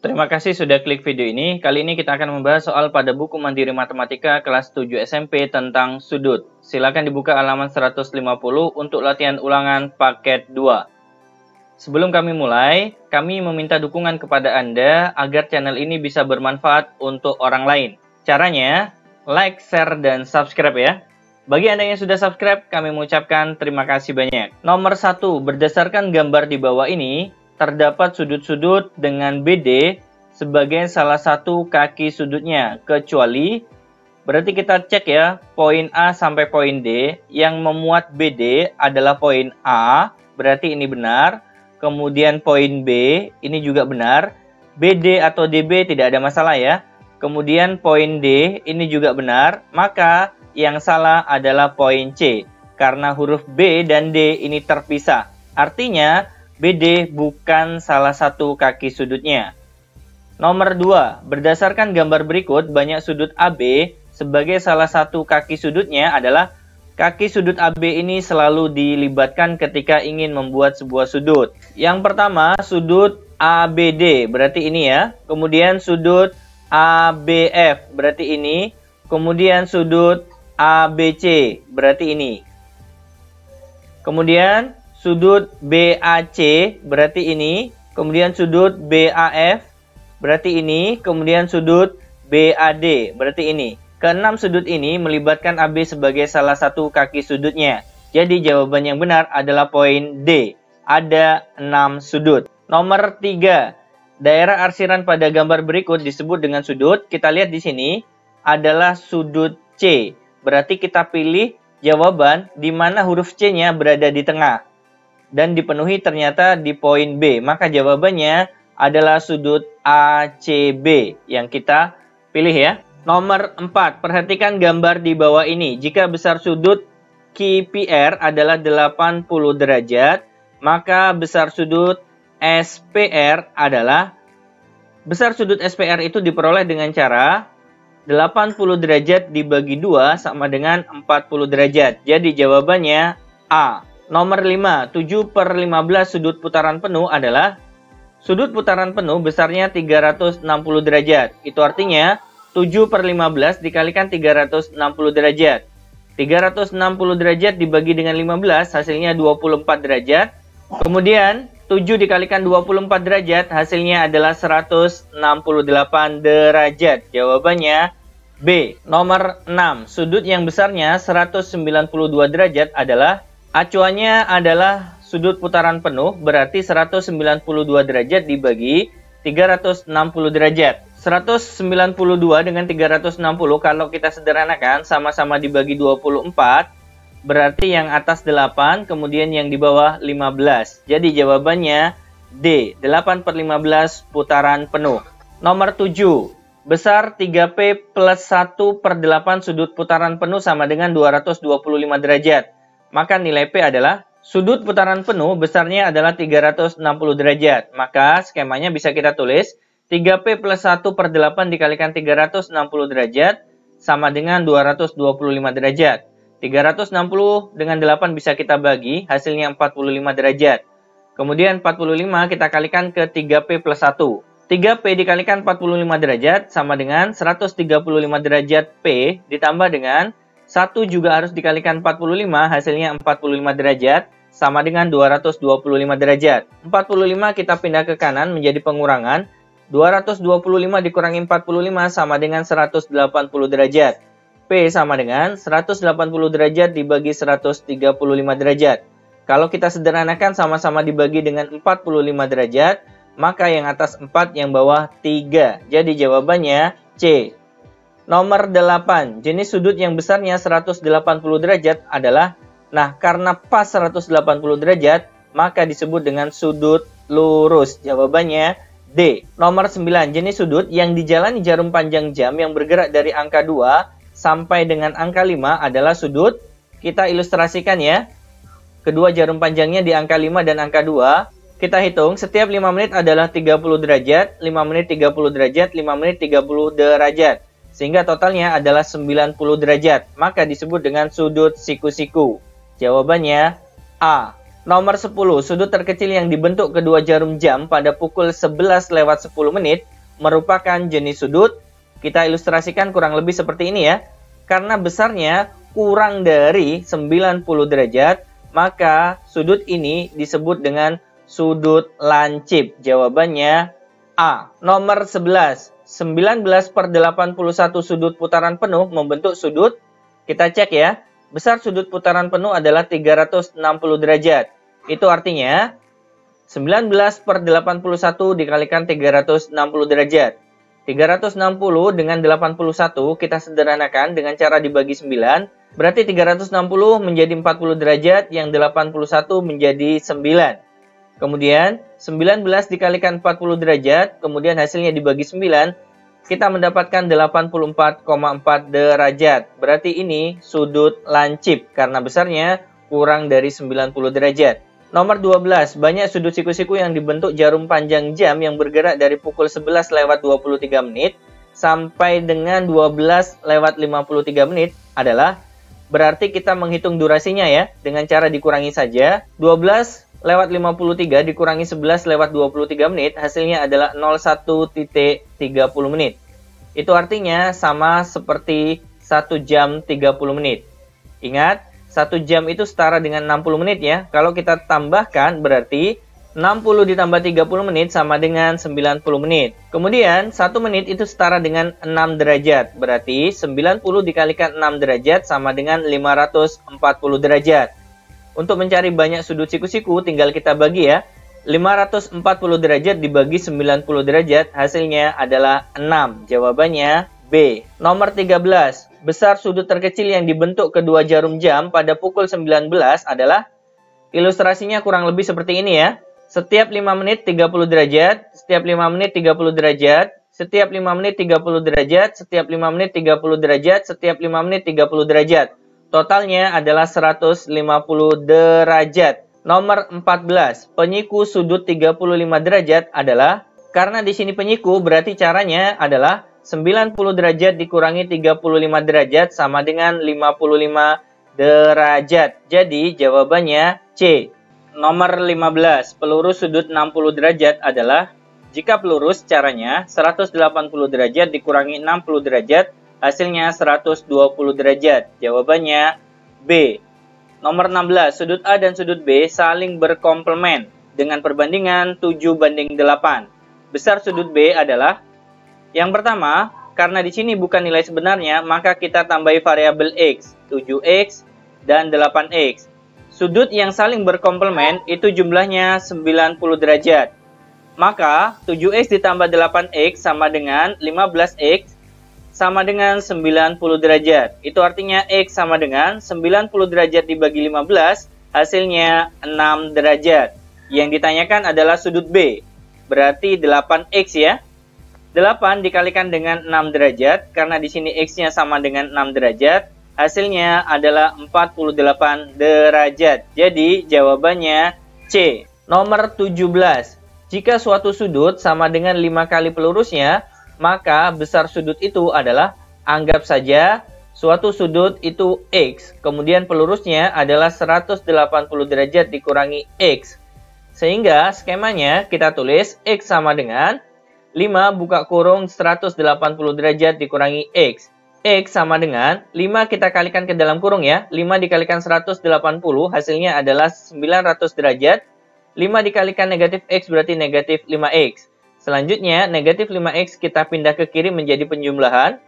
Terima kasih sudah klik video ini. Kali ini kita akan membahas soal pada buku Mandiri Matematika kelas 7 SMP tentang sudut. Silakan dibuka halaman 150 untuk latihan ulangan paket 2. Sebelum kami mulai, kami meminta dukungan kepada Anda agar channel ini bisa bermanfaat untuk orang lain. Caranya, like, share, dan subscribe ya. Bagi Anda yang sudah subscribe, kami mengucapkan terima kasih banyak. Nomor 1, berdasarkan gambar di bawah ini, terdapat sudut-sudut dengan BD sebagai salah satu kaki sudutnya, kecuali, berarti kita cek ya, poin A sampai poin D, yang memuat BD adalah poin A, berarti ini benar, kemudian poin B, ini juga benar, BD atau DB tidak ada masalah ya, kemudian poin D, ini juga benar, maka yang salah adalah poin C, karena huruf B dan D ini terpisah, artinya, BD bukan salah satu kaki sudutnya. Nomor 2, berdasarkan gambar berikut, banyak sudut AB sebagai salah satu kaki sudutnya adalah kaki sudut AB ini selalu dilibatkan ketika ingin membuat sebuah sudut. Yang pertama, sudut ABD, berarti ini ya. Kemudian sudut ABF, berarti ini. Kemudian sudut ABC, berarti ini. Kemudian sudut BAC berarti ini, kemudian sudut BAF berarti ini, kemudian sudut BAD berarti ini. Keenam sudut ini melibatkan AB sebagai salah satu kaki sudutnya. Jadi jawaban yang benar adalah poin D. Ada 6 sudut. Nomor 3. Daerah arsiran pada gambar berikut disebut dengan sudut. Kita lihat di sini adalah sudut C. Berarti kita pilih jawaban di mana huruf C-nya berada di tengah. Dan dipenuhi ternyata di poin B. Maka jawabannya adalah sudut ACB yang kita pilih ya. Nomor 4, perhatikan gambar di bawah ini. Jika besar sudut QPR adalah 80 derajat, maka besar sudut SPR adalah, besar sudut SPR itu diperoleh dengan cara 80 derajat dibagi 2 sama dengan 40 derajat. Jadi jawabannya A. Nomor 5, 7/15 sudut putaran penuh adalah, sudut putaran penuh besarnya 360 derajat. Itu artinya 7/15 dikalikan 360 derajat. 360 derajat dibagi dengan 15 hasilnya 24 derajat. Kemudian 7 dikalikan 24 derajat hasilnya adalah 168 derajat. Jawabannya B. Nomor 6, sudut yang besarnya 192 derajat adalah, acuannya adalah sudut putaran penuh, berarti 192 derajat dibagi 360 derajat. 192 dengan 360 kalau kita sederhanakan sama-sama dibagi 24, berarti yang atas 8, kemudian yang di bawah 15. Jadi jawabannya D, 8/15 putaran penuh. Nomor 7, besar 3P plus 1/8 sudut putaran penuh sama dengan 225 derajat. Maka nilai P adalah, sudut putaran penuh besarnya adalah 360 derajat. Maka skemanya bisa kita tulis 3P plus 1/8 dikalikan 360 derajat sama dengan 225 derajat. 360 dengan 8 bisa kita bagi, hasilnya 45 derajat. Kemudian 45 kita kalikan ke 3P plus 1. 3P dikalikan 45 derajat sama dengan 135 derajat P ditambah dengan 1 juga harus dikalikan 45, hasilnya 45 derajat, sama dengan 225 derajat. 45 kita pindah ke kanan menjadi pengurangan, 225 dikurangi 45 sama dengan 180 derajat. P sama dengan 180 derajat dibagi 135 derajat. Kalau kita sederhanakan sama-sama dibagi dengan 45 derajat, maka yang atas 4, yang bawah 3. Jadi jawabannya C. Nomor 8, jenis sudut yang besarnya 180 derajat adalah, nah karena pas 180 derajat, maka disebut dengan sudut lurus. Jawabannya D. Nomor 9, jenis sudut yang dijalani jarum panjang jam yang bergerak dari angka 2 sampai dengan angka 5 adalah sudut, kita ilustrasikan ya. Kedua jarum panjangnya di angka 5 dan angka 2. Kita hitung, setiap 5 menit adalah 30 derajat, 5 menit 30 derajat, 5 menit 30 derajat. Sehingga totalnya adalah 90 derajat. Maka disebut dengan sudut siku-siku. Jawabannya A. Nomor 10, sudut terkecil yang dibentuk kedua jarum jam pada pukul 11:10 merupakan jenis sudut. Kita ilustrasikan kurang lebih seperti ini ya. Karena besarnya kurang dari 90 derajat, maka sudut ini disebut dengan sudut lancip. Jawabannya A. Nomor 11, 19/81 sudut putaran penuh membentuk sudut. Kita cek ya. Besar sudut putaran penuh adalah 360 derajat. Itu artinya 19/81 dikalikan 360 derajat. 360 dengan 81 kita sederhanakan dengan cara dibagi 9. Berarti 360 menjadi 40 derajat, yang 81 menjadi 9. Kemudian 19 dikalikan 40 derajat, kemudian hasilnya dibagi 9. Kita mendapatkan 84,4 derajat. Berarti ini sudut lancip karena besarnya kurang dari 90 derajat. Nomor 12, banyak sudut siku-siku yang dibentuk jarum panjang jam yang bergerak dari pukul 11:23 sampai dengan 12:53 adalah, berarti kita menghitung durasinya ya dengan cara dikurangi saja. 12:53 dikurangi 11:23 hasilnya adalah 01.30 menit. Itu artinya sama seperti 1 jam 30 menit. Ingat, 1 jam itu setara dengan 60 menit ya. Kalau kita tambahkan berarti 60 ditambah 30 menit sama dengan 90 menit. Kemudian 1 menit itu setara dengan 6 derajat. Berarti 90 dikalikan 6 derajat sama dengan 540 derajat. Untuk mencari banyak sudut siku-siku tinggal kita bagi ya. 540 derajat dibagi 90 derajat hasilnya adalah 6. Jawabannya B. Nomor 13. Besar sudut terkecil yang dibentuk kedua jarum jam pada pukul 19 adalah, ilustrasinya kurang lebih seperti ini ya. Setiap 5 menit 30 derajat, setiap 5 menit 30 derajat, setiap 5 menit 30 derajat, setiap 5 menit 30 derajat, setiap 5 menit 30 derajat. Totalnya adalah 150 derajat. Nomor 14, penyiku sudut 35 derajat adalah, karena di sini penyiku berarti caranya adalah 90 derajat dikurangi 35 derajat sama dengan 55 derajat. Jadi jawabannya C. Nomor 15, pelurus sudut 60 derajat adalah, jika pelurus caranya 180 derajat dikurangi 60 derajat hasilnya 120 derajat. Jawabannya B. Nomor 16, sudut A dan sudut B saling berkomplement dengan perbandingan 7:8. Besar sudut B adalah, yang pertama, karena di sini bukan nilai sebenarnya, maka kita tambahi variabel X, 7X dan 8X. Sudut yang saling berkomplement itu jumlahnya 90 derajat. Maka 7X ditambah 8X sama dengan 15X sama dengan 90 derajat. Itu artinya X sama dengan 90 derajat dibagi 15, hasilnya 6 derajat. Yang ditanyakan adalah sudut B, berarti 8X ya. 8 dikalikan dengan 6 derajat, karena di sini X-nya sama dengan 6 derajat, hasilnya adalah 48 derajat. Jadi jawabannya C. Nomor 17, jika suatu sudut sama dengan 5 kali pelurusnya, maka besar sudut itu adalah, anggap saja suatu sudut itu X, kemudian pelurusnya adalah 180 derajat dikurangi X. Sehingga skemanya kita tulis X sama dengan 5 buka kurung 180 derajat dikurangi X. X sama dengan 5 kita kalikan ke dalam kurung ya. 5 dikalikan 180 hasilnya adalah 900 derajat. 5 dikalikan negatif X berarti negatif 5X. Selanjutnya, negatif 5X kita pindah ke kiri menjadi penjumlahan.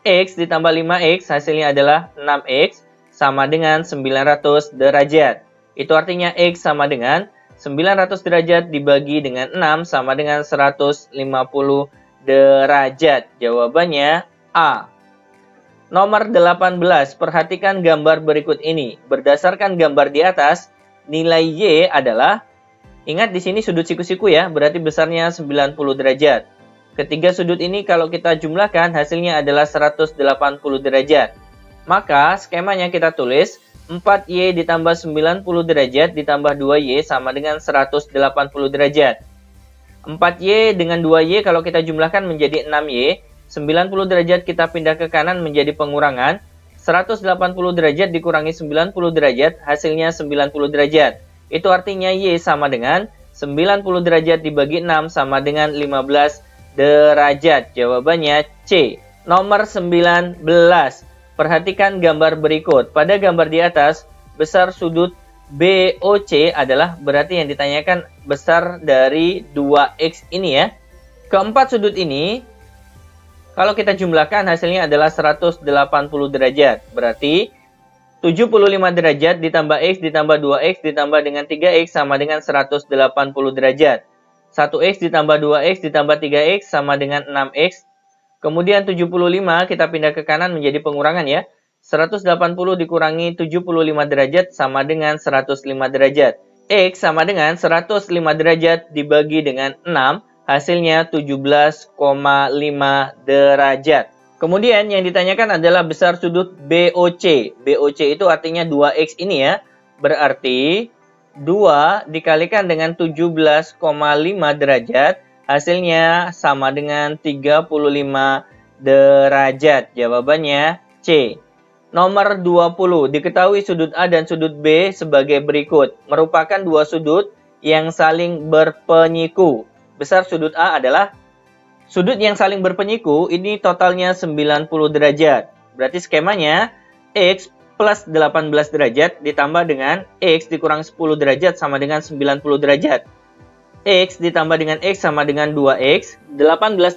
X ditambah 5X hasilnya adalah 6X sama dengan 900 derajat. Itu artinya X sama dengan 900 derajat dibagi dengan 6 sama dengan 150 derajat. Jawabannya A. Nomor 18, perhatikan gambar berikut ini. Berdasarkan gambar di atas, nilai Y adalah, ingat di sini sudut siku-siku ya, berarti besarnya 90 derajat. Ketiga sudut ini kalau kita jumlahkan hasilnya adalah 180 derajat. Maka skemanya kita tulis 4Y ditambah 90 derajat ditambah 2Y sama dengan 180 derajat. 4Y dengan 2Y kalau kita jumlahkan menjadi 6Y. 90 derajat kita pindah ke kanan menjadi pengurangan. 180 derajat dikurangi 90 derajat hasilnya 90 derajat. Itu artinya Y sama dengan 90 derajat dibagi 6 sama dengan 15 derajat. Jawabannya C. Nomor 19. Perhatikan gambar berikut. Pada gambar di atas, besar sudut BOC adalah berarti yang ditanyakan besar dari 2X ini ya. Keempat sudut ini, kalau kita jumlahkan hasilnya adalah 180 derajat. Berarti 75 derajat ditambah X ditambah 2X ditambah dengan 3X sama dengan 180 derajat. 1X ditambah 2X ditambah 3X sama dengan 6X. Kemudian 75 kita pindah ke kanan menjadi pengurangan ya. 180 dikurangi 75 derajat sama dengan 105 derajat. X sama dengan 105 derajat dibagi dengan 6, hasilnya 17,5 derajat. Kemudian yang ditanyakan adalah besar sudut BOC. BOC itu artinya 2X ini ya. Berarti 2 dikalikan dengan 17,5 derajat. Hasilnya sama dengan 35 derajat. Jawabannya C. Nomor 20. Diketahui sudut A dan sudut B sebagai berikut. Merupakan dua sudut yang saling berpenyiku. Besar sudut A adalah sudut yang saling berpenyiku. Ini totalnya 90 derajat. Berarti skemanya X plus 18 derajat ditambah dengan X dikurang 10 derajat sama dengan 90 derajat. X ditambah dengan X sama dengan 2X. 18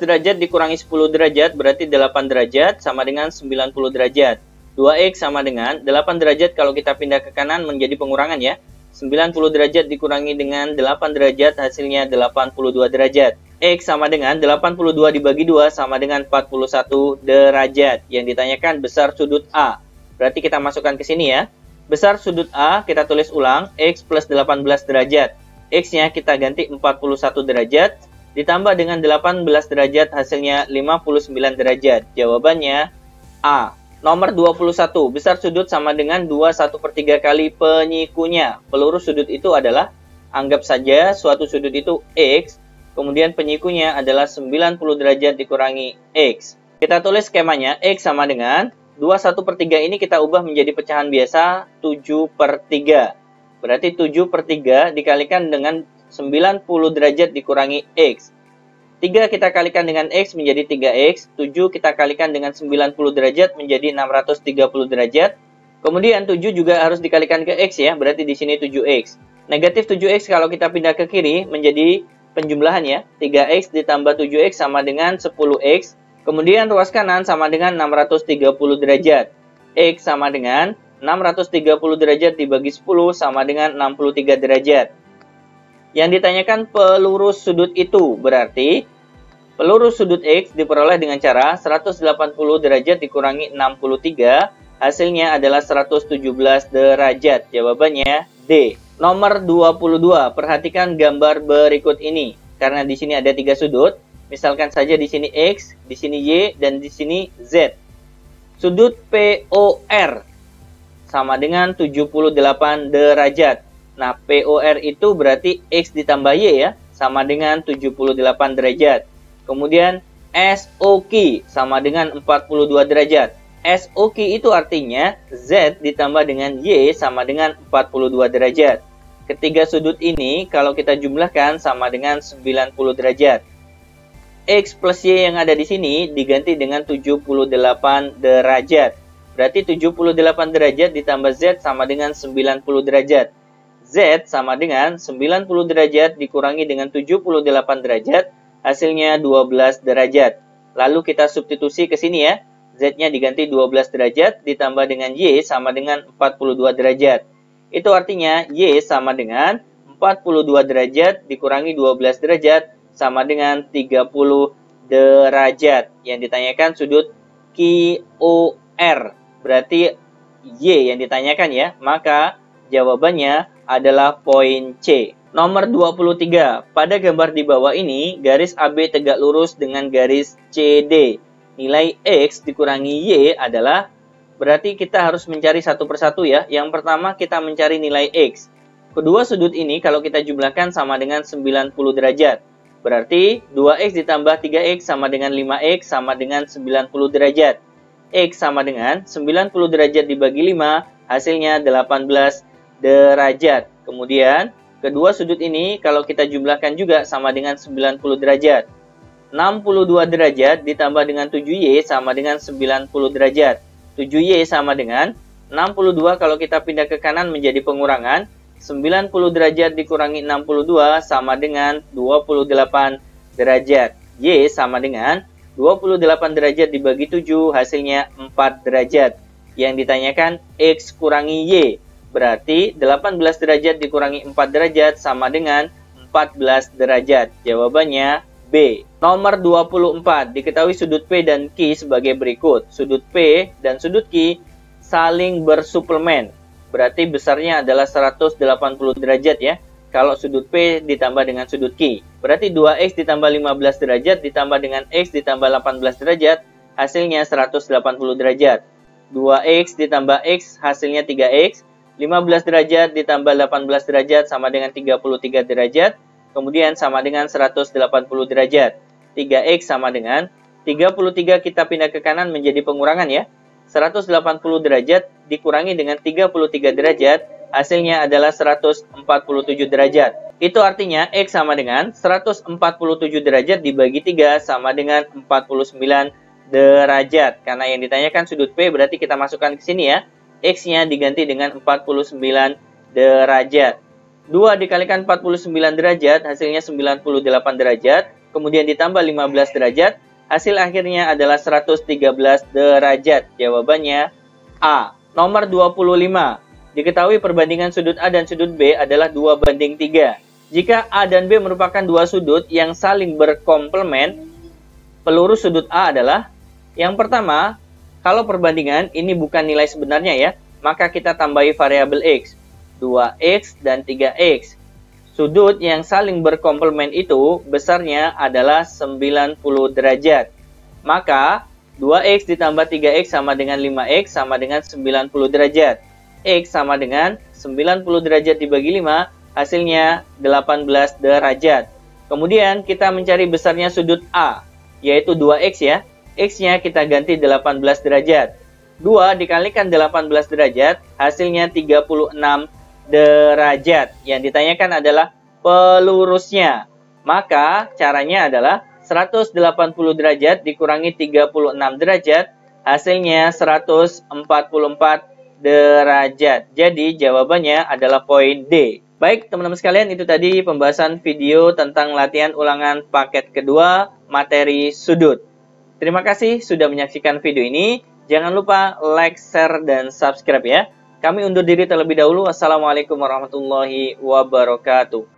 derajat dikurangi 10 derajat berarti 8 derajat sama dengan 90 derajat. 2X sama dengan 8 derajat kalau kita pindah ke kanan menjadi pengurangan ya. 90 derajat dikurangi dengan 8 derajat hasilnya 82 derajat. X sama dengan 82 dibagi 2 sama dengan 41 derajat. Yang ditanyakan besar sudut A. Berarti kita masukkan ke sini ya. Besar sudut A kita tulis ulang X plus 18 derajat. X-nya kita ganti 41 derajat, ditambah dengan 18 derajat hasilnya 59 derajat. Jawabannya A. Nomor 21. Besar sudut sama dengan 2/1/3 kali penyikunya. Pelurus sudut itu adalah, anggap saja suatu sudut itu X, kemudian penyikunya adalah 90 derajat dikurangi X. Kita tulis skemanya, X sama dengan 2/1/3 ini kita ubah menjadi pecahan biasa 7/3. Berarti 7/3 dikalikan dengan 90 derajat dikurangi X. 3 kita kalikan dengan X menjadi 3X. 7 kita kalikan dengan 90 derajat menjadi 630 derajat. Kemudian 7 juga harus dikalikan ke X ya. Berarti di sini 7X. Negatif 7X kalau kita pindah ke kiri menjadi penjumlahan ya. 3X ditambah 7X sama dengan 10X. Kemudian ruas kanan sama dengan 630 derajat. X sama dengan 630 derajat dibagi 10 sama dengan 63 derajat. Yang ditanyakan pelurus sudut itu, berarti pelurus sudut X diperoleh dengan cara 180 derajat dikurangi 63, hasilnya adalah 117 derajat. Jawabannya D. Nomor 22, perhatikan gambar berikut ini. Karena di sini ada 3 sudut, misalkan saja di sini X, di sini Y, dan di sini Z. Sudut POR sama dengan 78 derajat. Nah, POR itu berarti X ditambah Y ya, sama dengan 78 derajat. Kemudian SOQ sama dengan 42 derajat. SOQ itu artinya Z ditambah dengan Y sama dengan 42 derajat. Ketiga sudut ini kalau kita jumlahkan sama dengan 90 derajat. X plus Y yang ada di sini diganti dengan 78 derajat. Berarti 78 derajat ditambah Z sama dengan 90 derajat. Z sama dengan 90 derajat dikurangi dengan 78 derajat, hasilnya 12 derajat. Lalu kita substitusi ke sini ya. Z-nya diganti 12 derajat ditambah dengan Y sama dengan 42 derajat. Itu artinya Y sama dengan 42 derajat dikurangi 12 derajat sama dengan 30 derajat. Yang ditanyakan sudut QOR. Berarti Y yang ditanyakan ya. Maka jawabannya adalah poin C. Nomor 23. Pada gambar di bawah ini, garis AB tegak lurus dengan garis CD. Nilai X dikurangi Y adalah, berarti kita harus mencari satu persatu ya. Yang pertama kita mencari nilai X. Kedua sudut ini kalau kita jumlahkan sama dengan 90 derajat. Berarti 2X ditambah 3X sama dengan 5X sama dengan 90 derajat. X sama dengan 90 derajat dibagi 5, hasilnya 18 derajat. Kemudian, kedua sudut ini kalau kita jumlahkan juga sama dengan 90 derajat. 62 derajat ditambah dengan 7Y sama dengan 90 derajat. 7Y sama dengan 62 kalau kita pindah ke kanan menjadi pengurangan. 90 derajat dikurangi 62 sama dengan 28 derajat. Y sama dengan 28 derajat dibagi 7 hasilnya 4 derajat. Yang ditanyakan X kurangi Y. Berarti 18 derajat dikurangi 4 derajat sama dengan 14 derajat. Jawabannya B. Nomor 24. Diketahui sudut P dan Q sebagai berikut. Sudut P dan sudut Q saling bersuplemen. Berarti besarnya adalah 180 derajat ya. Kalau sudut P ditambah dengan sudut Q. Berarti 2X ditambah 15 derajat ditambah dengan X ditambah 18 derajat. Hasilnya 180 derajat. 2X ditambah X hasilnya 3X. 15 derajat ditambah 18 derajat sama dengan 33 derajat. Kemudian sama dengan 180 derajat. 3X sama dengan 33 kita pindah ke kanan menjadi pengurangan ya. 180 derajat dikurangi dengan 33 derajat. Hasilnya adalah 147 derajat. Itu artinya X sama dengan 147 derajat dibagi 3 sama dengan 49 derajat. Karena yang ditanyakan sudut P berarti kita masukkan ke sini ya. X-nya diganti dengan 49 derajat. 2 dikalikan 49 derajat, hasilnya 98 derajat. Kemudian ditambah 15 derajat, hasil akhirnya adalah 113 derajat. Jawabannya A. Nomor 25. Diketahui perbandingan sudut A dan sudut B adalah 2:3. Jika A dan B merupakan dua sudut yang saling berkomplement, pelurus sudut A adalah yang pertama, kalau perbandingan ini bukan nilai sebenarnya ya, maka kita tambahi variabel X. 2X dan 3X. Sudut yang saling berkomplement itu besarnya adalah 90 derajat. Maka 2X ditambah 3X sama dengan 5X sama dengan 90 derajat. X sama dengan 90 derajat dibagi 5, hasilnya 18 derajat. Kemudian kita mencari besarnya sudut A, yaitu 2X ya. X-nya kita ganti 18 derajat. 2 dikalikan 18 derajat, hasilnya 36 derajat. Yang ditanyakan adalah pelurusnya. Maka caranya adalah 180 derajat dikurangi 36 derajat, hasilnya 144 derajat. Jadi jawabannya adalah poin D. Baik teman-teman sekalian, itu tadi pembahasan video tentang latihan ulangan paket kedua materi sudut. Terima kasih sudah menyaksikan video ini. Jangan lupa like, share, dan subscribe ya. Kami undur diri terlebih dahulu. Wassalamualaikum warahmatullahi wabarakatuh.